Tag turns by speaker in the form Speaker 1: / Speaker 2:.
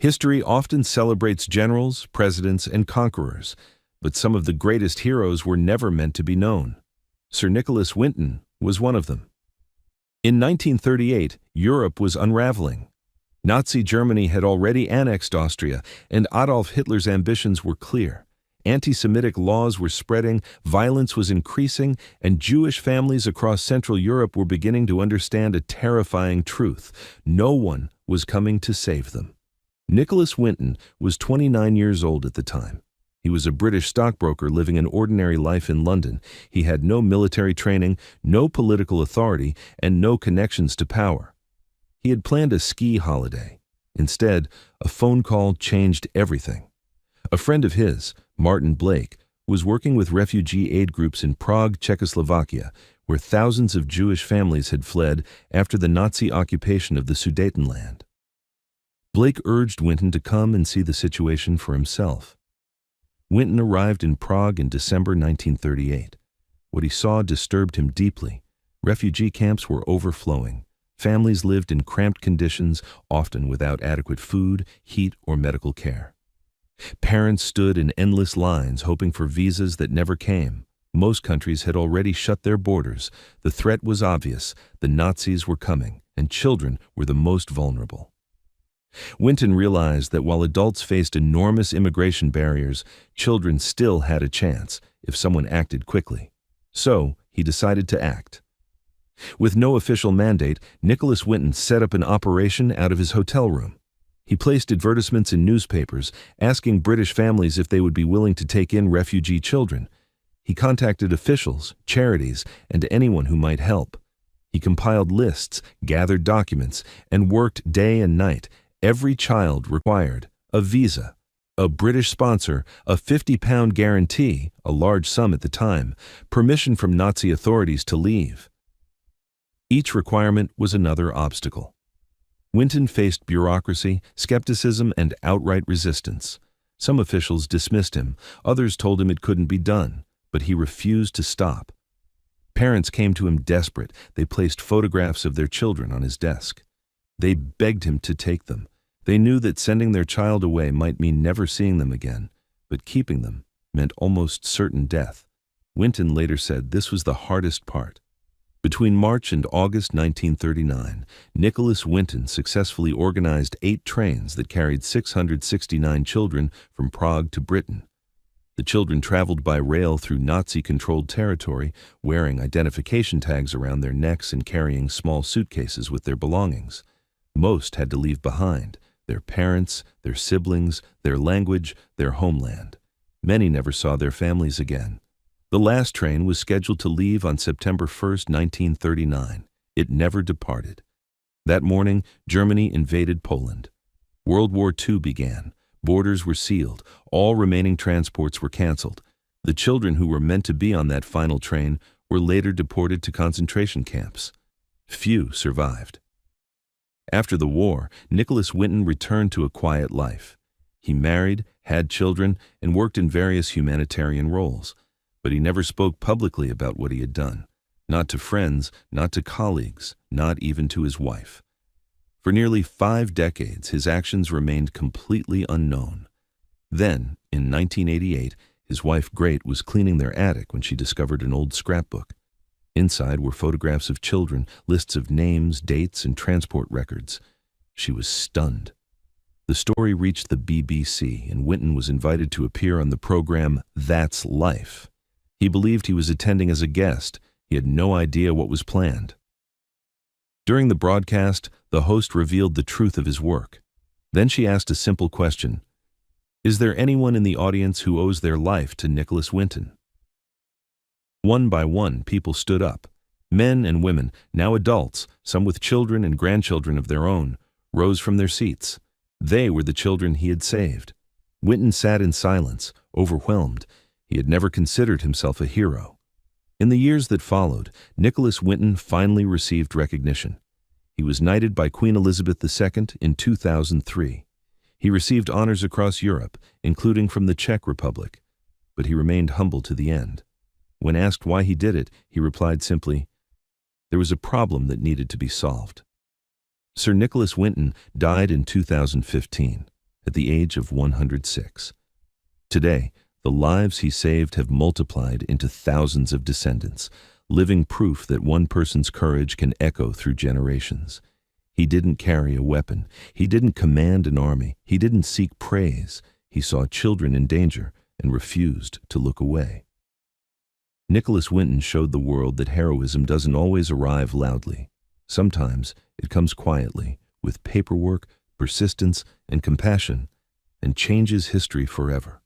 Speaker 1: History often celebrates generals, presidents, and conquerors, but some of the greatest heroes were never meant to be known. Sir Nicholas Winton was one of them. In 1938, Europe was unraveling. Nazi Germany had already annexed Austria, and Adolf Hitler's ambitions were clear. Anti-Semitic laws were spreading, violence was increasing, and Jewish families across Central Europe were beginning to understand a terrifying truth: no one was coming to save them. Nicholas Winton was 29 years old at the time. He was a British stockbroker living an ordinary life in London. He had no military training, no political authority, and no connections to power. He had planned a ski holiday. Instead, a phone call changed everything. A friend of his, Martin Blake, was working with refugee aid groups in Prague, Czechoslovakia, where thousands of Jewish families had fled after the Nazi occupation of the Sudetenland. Blake urged Winton to come and see the situation for himself. Winton arrived in Prague in December 1938. What he saw disturbed him deeply. Refugee camps were overflowing. Families lived in cramped conditions, often without adequate food, heat, or medical care. Parents stood in endless lines hoping for visas that never came. Most countries had already shut their borders. The threat was obvious. The Nazis were coming, and children were the most vulnerable. Winton realized that while adults faced enormous immigration barriers, children still had a chance if someone acted quickly. So, he decided to act. With no official mandate, Nicholas Winton set up an operation out of his hotel room. He placed advertisements in newspapers, asking British families if they would be willing to take in refugee children. He contacted officials, charities, and anyone who might help. He compiled lists, gathered documents, and worked day and night. Every child required a visa, a British sponsor, a £50 guarantee, a large sum at the time, permission from Nazi authorities to leave. Each requirement was another obstacle. Winton faced bureaucracy, skepticism, and outright resistance. Some officials dismissed him, others told him it couldn't be done, but he refused to stop. Parents came to him desperate. They placed photographs of their children on his desk. They begged him to take them. They knew that sending their child away might mean never seeing them again, but keeping them meant almost certain death. Winton later said this was the hardest part. Between March and August 1939, Nicholas Winton successfully organized 8 trains that carried 669 children from Prague to Britain. The children traveled by rail through Nazi-controlled territory, wearing identification tags around their necks and carrying small suitcases with their belongings. Most had to leave behind their parents, their siblings, their language, their homeland. Many never saw their families again. The last train was scheduled to leave on September 1, 1939. It never departed. That morning, Germany invaded Poland. World War II began. Borders were sealed. All remaining transports were canceled. The children who were meant to be on that final train were later deported to concentration camps. Few survived. After the war, Nicholas Winton returned to a quiet life. He married, had children, and worked in various humanitarian roles. But he never spoke publicly about what he had done. Not to friends, not to colleagues, not even to his wife. For nearly 5 decades, his actions remained completely unknown. Then, in 1988, his wife Grete was cleaning their attic when she discovered an old scrapbook. Inside were photographs of children, lists of names, dates, and transport records. She was stunned. The story reached the BBC, and Winton was invited to appear on the program That's Life. He believed he was attending as a guest. He had no idea what was planned. During the broadcast, the host revealed the truth of his work. Then she asked a simple question: is there anyone in the audience who owes their life to Nicholas Winton? One by one, people stood up. Men and women, now adults, some with children and grandchildren of their own, rose from their seats. They were the children he had saved. Winton sat in silence, overwhelmed. He had never considered himself a hero. In the years that followed, Nicholas Winton finally received recognition. He was knighted by Queen Elizabeth II in 2003. He received honors across Europe, including from the Czech Republic, but he remained humble to the end. When asked why he did it, he replied simply, "There was a problem that needed to be solved." Sir Nicholas Winton died in 2015. at the age of 106. Today, the lives he saved have multiplied into thousands of descendants, living proof that one person's courage can echo through generations. He didn't carry a weapon. He didn't command an army. He didn't seek praise. He saw children in danger and refused to look away. Nicholas Winton showed the world that heroism doesn't always arrive loudly. Sometimes it comes quietly, with paperwork, persistence, and compassion, and changes history forever.